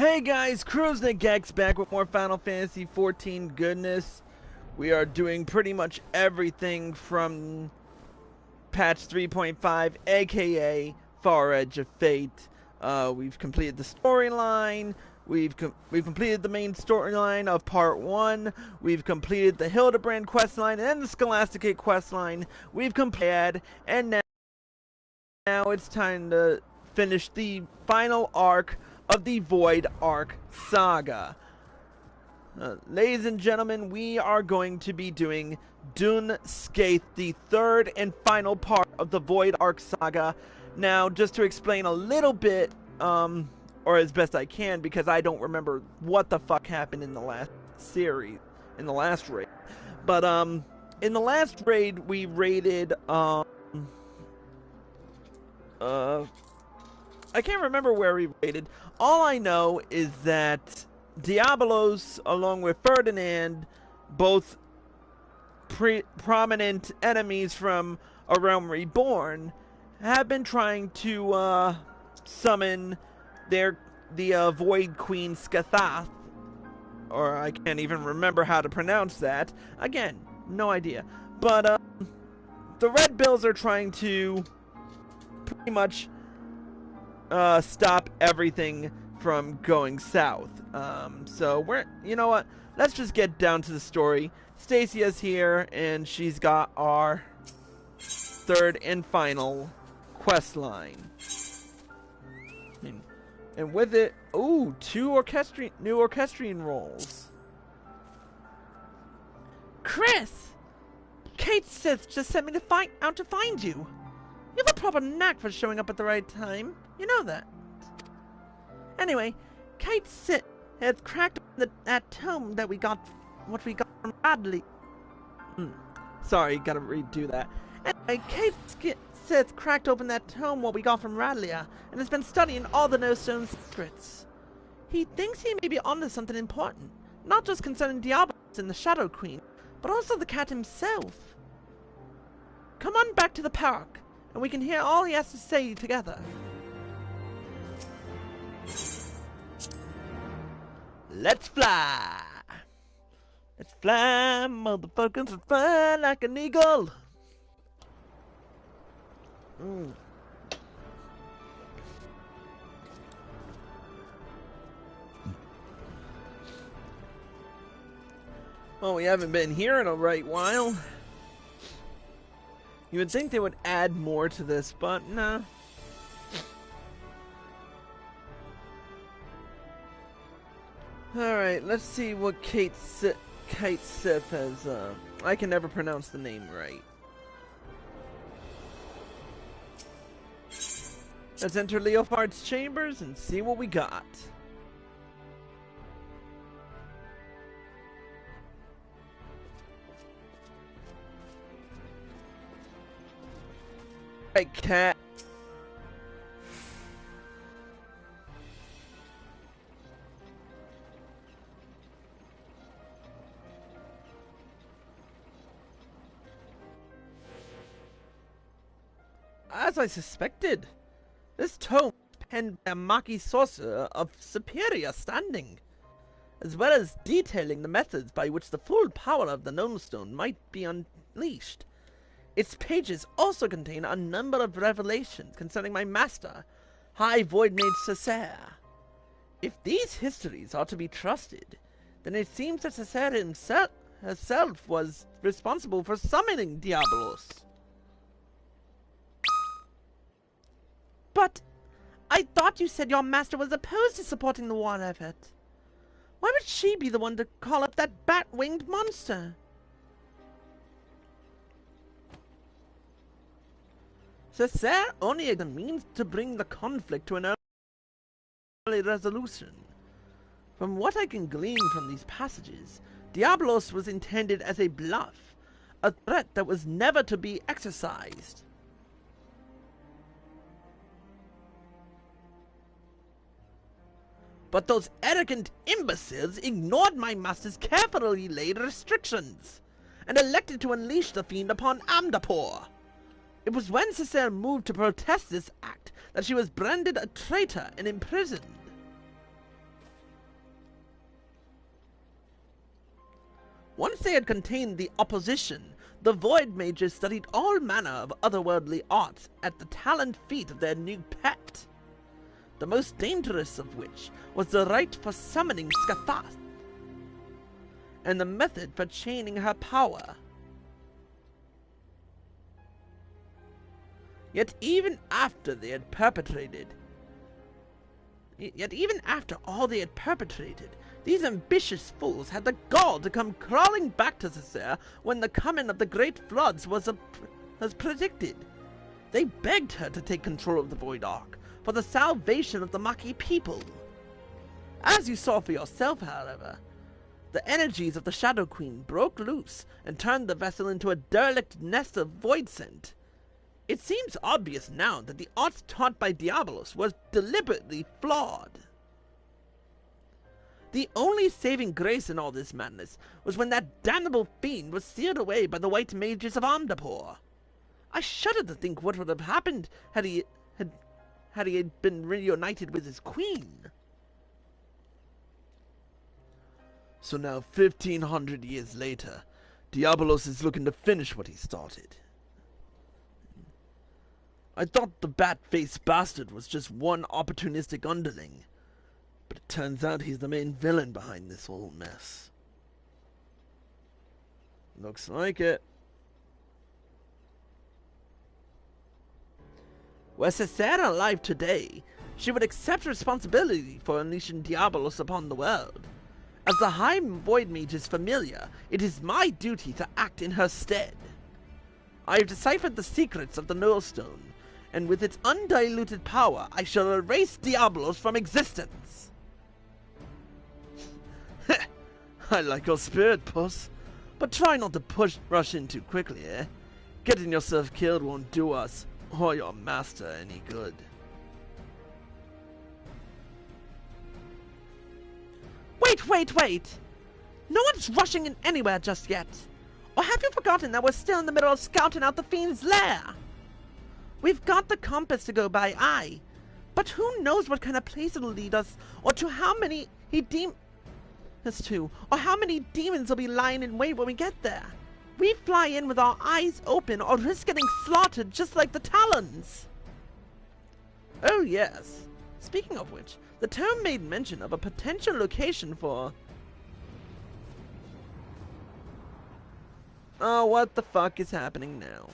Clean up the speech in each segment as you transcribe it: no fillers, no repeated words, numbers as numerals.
Hey guys, Cruznick back with more Final Fantasy XIV goodness. We are doing pretty much everything from patch 3.5, aka Far Edge of Fate. We've completed the storyline. We've completed the main storyline of Part 1. We've completed the Hildebrand questline and the Scholasticate questline. We've completed, and now it's time to finish the final arc of the Void Ark saga. Ladies and gentlemen, we are going to be doing Dun Scaith, the third and final part of the Void Ark saga. Now, just to explain a little bit, or as best I can, because I don't remember what the fuck happened in the last series, in the last raid. But, in the last raid, we raided, I can't remember where we raided. All I know is that Diabolos, along with Ferdinand, both prominent enemies from A Realm Reborn, have been trying to summon the Void Queen Scaith, or I can't even remember how to pronounce that. Again, no idea. But the Redbills are trying to pretty much stop everything from going south. So you know what? Let's just get down to the story. Stacya's here, and she's got our third and final quest line. And with it, ooh, new orchestrion roles. Chris! Kate Sith just sent me out to find you. You have a proper knack for showing up at the right time. You know that. Anyway, Kate Sith has cracked that tome that we got from Radley. Sorry, gotta redo that. Anyway, Kate Sith cracked open that tome what we got from Radlia, and has been studying all the No Stone secrets. He thinks he may be onto something important, not just concerning Diabolos and the Shadow Queen, but also the cat himself. Come on back to the park, and we can hear all he has to say together. Let's fly! Let's fly, motherfuckers, let's fly like an eagle! Well, we haven't been here in a right while. You would think they would add more to this, but nah. Alright, let's see what Kate Sith has, I can never pronounce the name right. Let's enter Leofard's chambers and see what we got. Hey, cat. As I suspected, this tome is penned by a Maki sorcerer of superior standing, as well as detailing the methods by which the full power of the Gnome Stone might be unleashed. Its pages also contain a number of revelations concerning my master, High Void Mage Cessair. If these histories are to be trusted, then it seems that Cessair herself was responsible for summoning Diabolos. But I thought you said your master was opposed to supporting the war effort. Why would she be the one to call up that bat-winged monster? Cessair only had the means to bring the conflict to an early resolution. From what I can glean from these passages, Diabolos was intended as a bluff, a threat that was never to be exercised. But those arrogant imbeciles ignored my master's carefully laid restrictions, and elected to unleash the fiend upon Amdapur. It was when Cessair moved to protest this act that she was branded a traitor and imprisoned. Once they had contained the opposition, the Void Mages studied all manner of otherworldly arts at the talent feet of their new pet, the most dangerous of which was the rite for summoning Scaith, and the method for chaining her power. Yet even after all they had perpetrated, these ambitious fools had the gall to come crawling back to Cesare when the coming of the great floods was predicted. They begged her to take control of the Void Ark for the salvation of the Maki people. As you saw for yourself, however, the energies of the Shadow Queen broke loose and turned the vessel into a derelict nest of void scent. It seems obvious now that the arts taught by Diabolos was deliberately flawed. The only saving grace in all this madness was when that damnable fiend was sealed away by the white mages of Amdapur. I shudder to think what would have happened had he been reunited with his queen. So now, 1500 years later, Diabolos is looking to finish what he started. I thought the bat-faced bastard was just one opportunistic underling, but it turns out he's the main villain behind this whole mess. Looks like it. Were Cesare alive today, she would accept responsibility for unleashing Diabolos upon the world. As the High Void Mage's familiar, it is my duty to act in her stead. I have deciphered the secrets of the Nullstone, and with its undiluted power, I shall erase Diabolos from existence. I like your spirit, Puss, but try not to rush in too quickly, eh? Getting yourself killed won't do us or your master any good. Wait! No one's rushing in anywhere just yet. Or have you forgotten that we're still in the middle of scouting out the fiend's lair? We've got the compass to go by eye, but who knows what kind of place it'll lead us, or to how many or how many demons will be lying in wait when we get there. We fly in with our eyes open or risk getting slaughtered just like the Talons. Oh yes. Speaking of which, the tome made mention of a potential location for... Oh, what the fuck is happening now?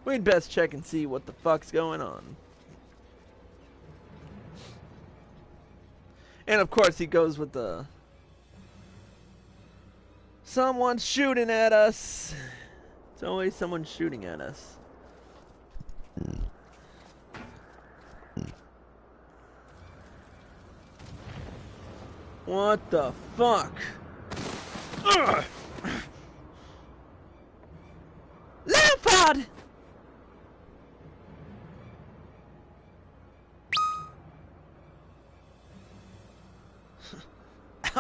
We'd best check and see what the fuck's going on. And of course he goes with the... Someone's shooting at us. It's always someone shooting at us. What the fuck? Ugh. Leopard!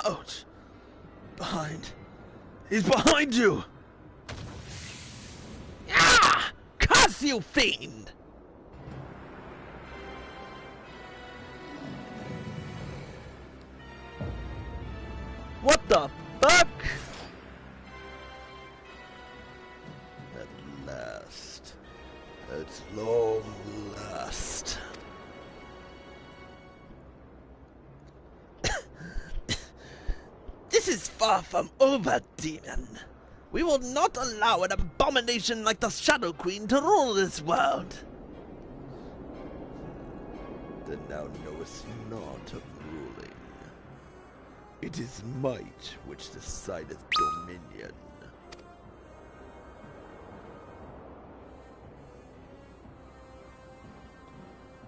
Ouch. Behind. He's behind you! Ah! Cuss, you fiend! What the fuck? At last. At long last. This is far from over, demon. We will not allow an abomination like the Shadow Queen to rule this world. Then thou knowest not of ruling. It is might which decideth dominion.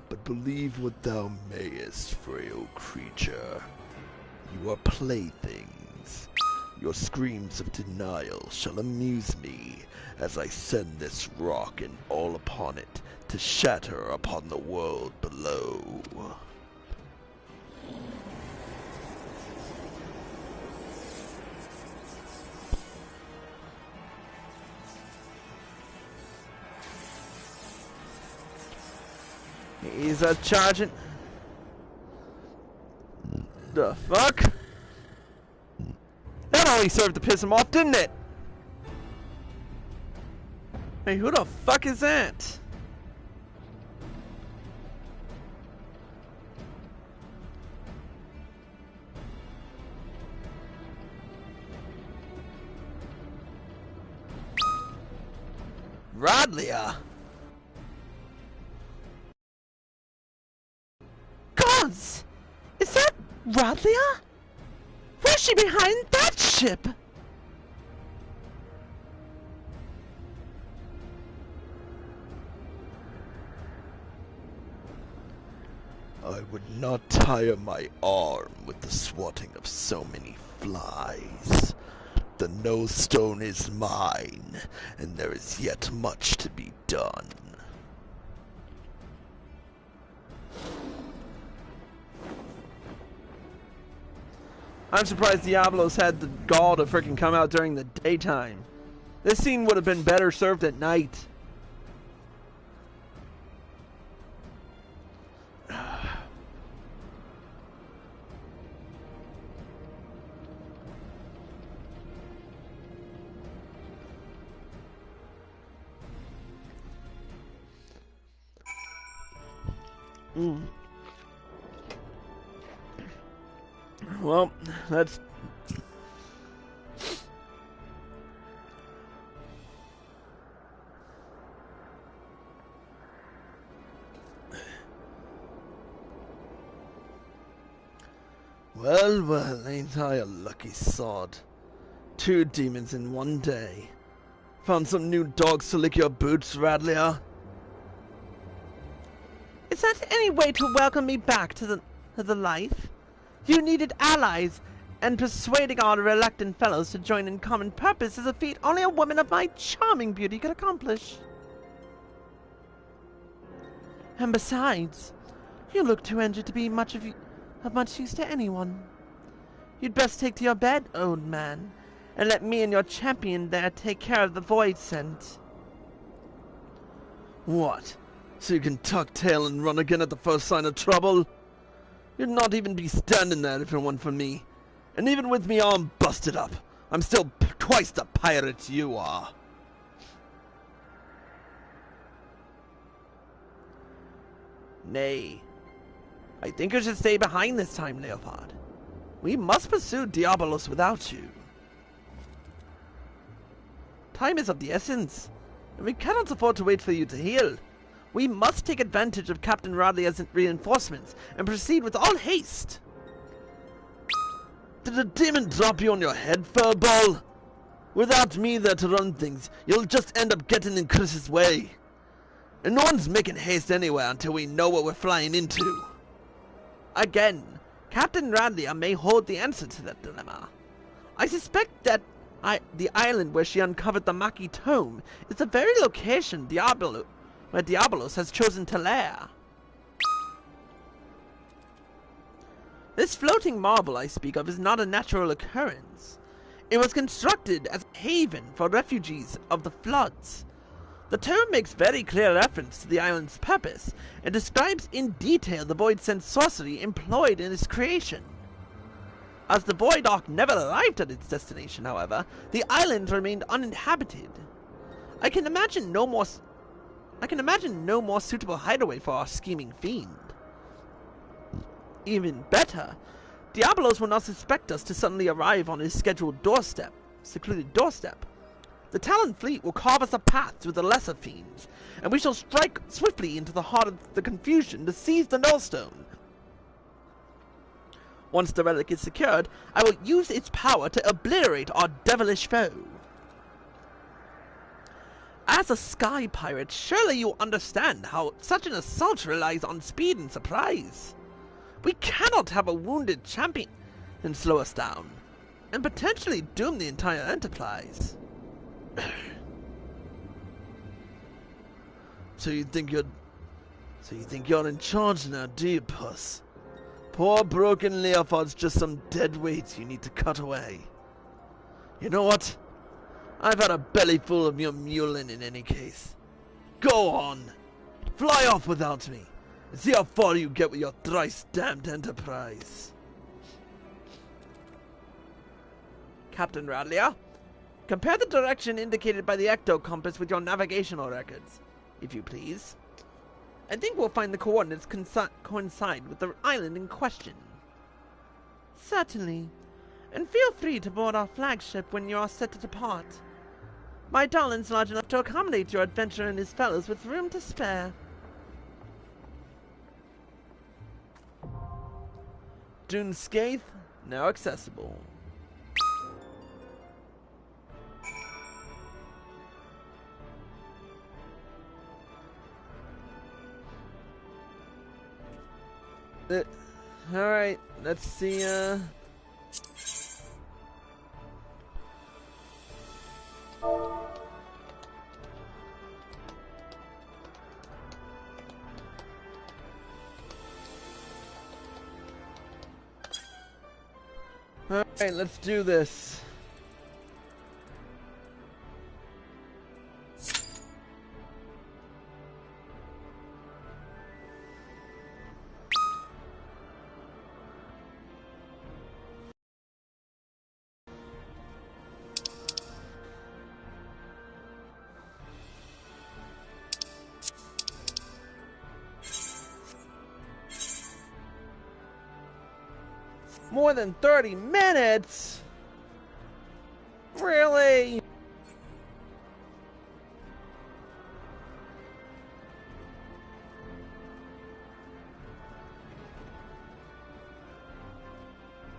But believe what thou mayest, frail creature. You are playthings. Your screams of denial shall amuse me as I send this rock and all upon it to shatter upon the world below. He's a charging... The fuck? That only served to piss him off, didn't it? Hey, who the fuck is that? Radlia? Gods! Is that Radlia? Where's she behind that ship? I would not tire my arm with the swatting of so many flies. The nose stone is mine, and there is yet much to be done. I'm surprised Diablos had the gall to frickin' come out during the daytime. This scene would have been better served at night. Well, that's... Well, ain't I a lucky sod? 2 demons in one day. Found some new dogs to lick your boots, Radlia? Is that any way to welcome me back to the life? You needed allies, and persuading our reluctant fellows to join in common purpose is a feat only a woman of my charming beauty could accomplish. And besides, you look too injured to be of much use to anyone. You'd best take to your bed, old man, and let me and your champion there take care of the void scent. What? So you can tuck tail and run again at the first sign of trouble? You'd not even be standing there if it weren't for me. And even with me arm busted up, I'm still twice the pirate you are. Nay. I think you should stay behind this time, Leopard. We must pursue Diabolos without you. Time is of the essence, and we cannot afford to wait for you to heal. We must take advantage of Captain Radlia's reinforcements and proceed with all haste. Did a demon drop you on your head, furball? Without me there to run things, you'll just end up getting in Chris's way. And no one's making haste anywhere until we know what we're flying into. Again, Captain Radlia may hold the answer to that dilemma. I suspect that the island where she uncovered the Maki Tome is the very location where Diabolos has chosen to lair. This floating marble I speak of is not a natural occurrence. It was constructed as a haven for refugees of the floods. The term makes very clear reference to the island's purpose and describes in detail the void sense sorcery employed in its creation. As the Void Ark never arrived at its destination, however, the island remained uninhabited. I can imagine no more suitable hideaway for our scheming fiend. Even better, Diabolos will not suspect us to suddenly arrive on his scheduled secluded doorstep. The Talon fleet will carve us a path through the lesser fiends, and we shall strike swiftly into the heart of the confusion to seize the Nullstone. Once the relic is secured, I will use its power to obliterate our devilish foe. As a sky pirate, surely you understand how such an assault relies on speed and surprise. We cannot have a wounded champion and slow us down, and potentially doom the entire enterprise. So you think you're in charge now, do you, puss? Poor broken Leopard's just some dead weight you need to cut away. You know what? I've had a belly full of your mulin in any case. Go on! Fly off without me, and see how far you get with your thrice damned enterprise. Captain Radlia. Compare the direction indicated by the ecto compass with your navigational records, if you please. I think we'll find the coordinates coincide with the island in question. Certainly. And feel free to board our flagship when you are set to depart. My Darlin's large enough to accommodate your adventurer and his fellows with room to spare. Dune Scaith, now accessible. Alright, let's see, Alright, let's do this. More than 30 minutes? Really?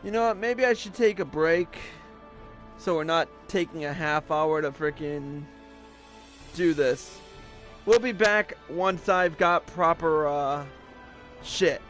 You know what, maybe I should take a break so we're not taking a half hour to frickin' do this. We'll be back once I've got proper, shit.